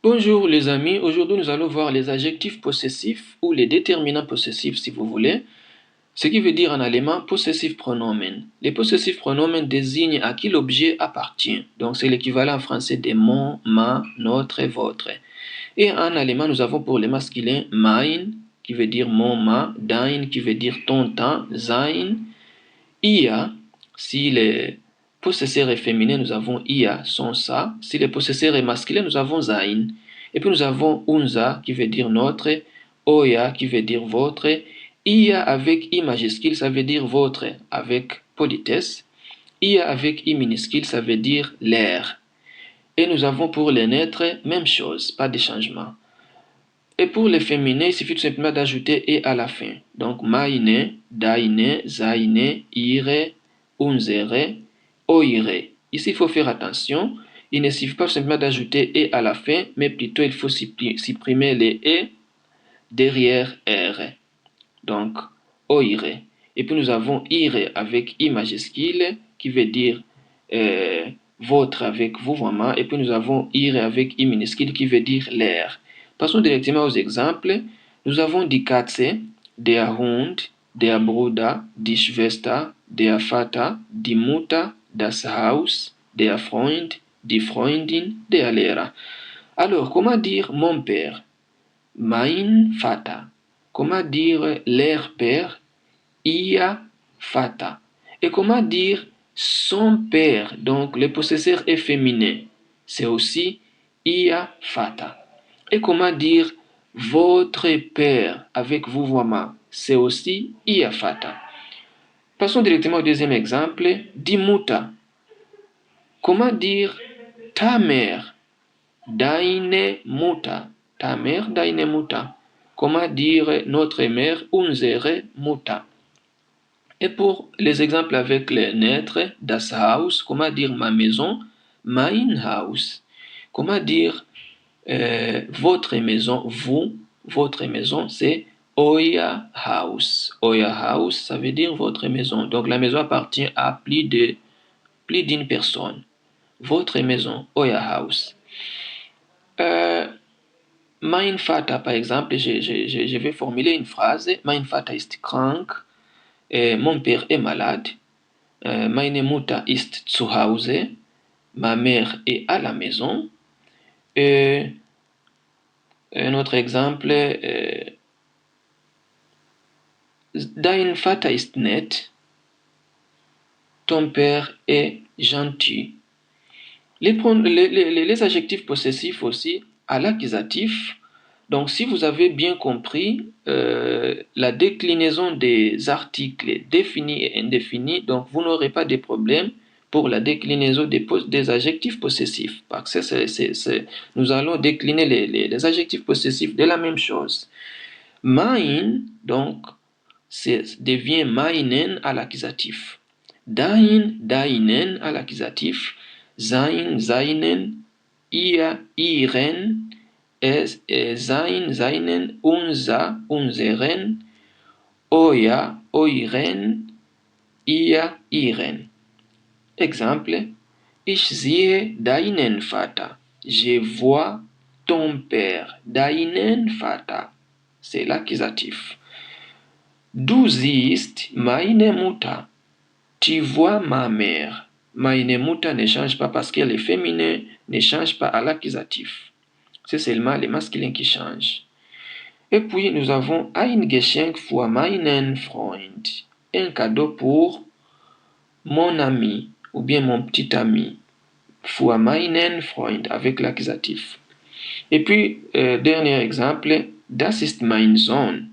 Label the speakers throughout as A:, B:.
A: Bonjour les amis, aujourd'hui nous allons voir les adjectifs possessifs ou les déterminants possessifs si vous voulez, ce qui veut dire en allemand possessive pronomen. Les possessifs pronomen désignent à qui l'objet appartient, donc c'est l'équivalent en français des mon, ma, notre et votre. Et en allemand nous avons pour les masculins mein qui veut dire mon, ma, dein qui veut dire ton, ta, sein, ia, si les possesseur est féminin, nous avons ia, son, sa. Si le possesseur est masculin, nous avons sein. Et puis nous avons unser qui veut dire notre, oya qui veut dire votre, ia avec i majuscule, ça veut dire votre avec politesse, ia avec i minuscule, ça veut dire l'air. Et nous avons pour les neutres, même chose, pas de changement. Et pour les féminins, il suffit tout simplement d'ajouter e à la fin. Donc meine, deine, seine, ihre, unsere, oire. Ici, il faut faire attention. Il ne suffit pas simplement d'ajouter e à la fin, mais plutôt il faut supprimer les e derrière r. Donc, oire. Et puis nous avons ire avec i majuscule qui veut dire votre avec vouvoiement. Et puis nous avons ire avec i minuscule qui veut dire l'air. Passons directement aux exemples. Nous avons die Katze, der Hund, der Bruder, die Schwester, der Vater, die Mutter, das Haus, der Freund, die Freundin, der Lehrer. Alors, comment dire mon père? Mein Vater. Comment dire leur père? Ihr Vater. Et comment dire son père? Donc, le possesseur est féminin. C'est aussi ihr Vater. Et comment dire votre père avec vouvoiement? C'est aussi ihr Vater. Passons directement au deuxième exemple. Die Mutter. Comment dire ta mère? Deine Mutter. Ta mère, deine Mutter. Comment dire notre mère? Unsere Mutter. Et pour les exemples avec les neutres, das Haus, comment dire ma maison? Mein Haus. Comment dire votre maison, vous, votre maison, c'est euer Haus. Euer Haus, ça veut dire votre maison. Donc la maison appartient à plus d'une personne. Votre maison, euer Haus. Mein Vater, par exemple, je vais formuler une phrase. Mein Vater ist krank. Mon père est malade. Meine Mutter ist zu Hause. Ma mère est à la maison. Un autre exemple, dein Vater ist nett. Ton père est gentil. Les adjectifs possessifs aussi à l'accusatif. Donc, si vous avez bien compris la déclinaison des articles définis et indéfinis, donc vous n'aurez pas de problème pour la déclinaison des adjectifs possessifs. Parce que nous allons décliner les adjectifs possessifs de la même chose. Mein, donc, devient meinen à l'accusatif. Dein, deinen à l'accusatif. Sein, seinen, ihr, ihren, sein, seinen, unser, unseren, euer, euren, ihr, ihren. Exemple, ich sehe deinen Vater. Je vois ton père. Deinen Vater. C'est l'accusatif. Du siehst meine Mutter. Tu vois ma mère. Meine Mutter ne change pas parce qu'elle est féminin, ne change pas à l'accusatif. C'est seulement les masculins qui changent. Et puis, nous avons ein Geschenk für meinen Freund. Un cadeau pour mon ami ou bien mon petit ami. Für meinen Freund avec l'accusatif. Et puis, dernier exemple, das ist mein Sohn.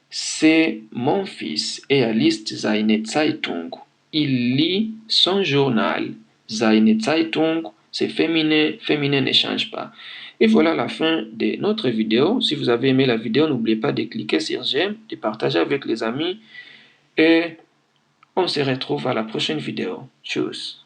A: C'est mon fils et er liest seine Zeitung. Il lit son journal. Seine Zeitung, c'est féminin, féminin ne change pas. Et voilà la fin de notre vidéo. Si vous avez aimé la vidéo, n'oubliez pas de cliquer sur j'aime, de partager avec les amis et on se retrouve à la prochaine vidéo. Tchuss.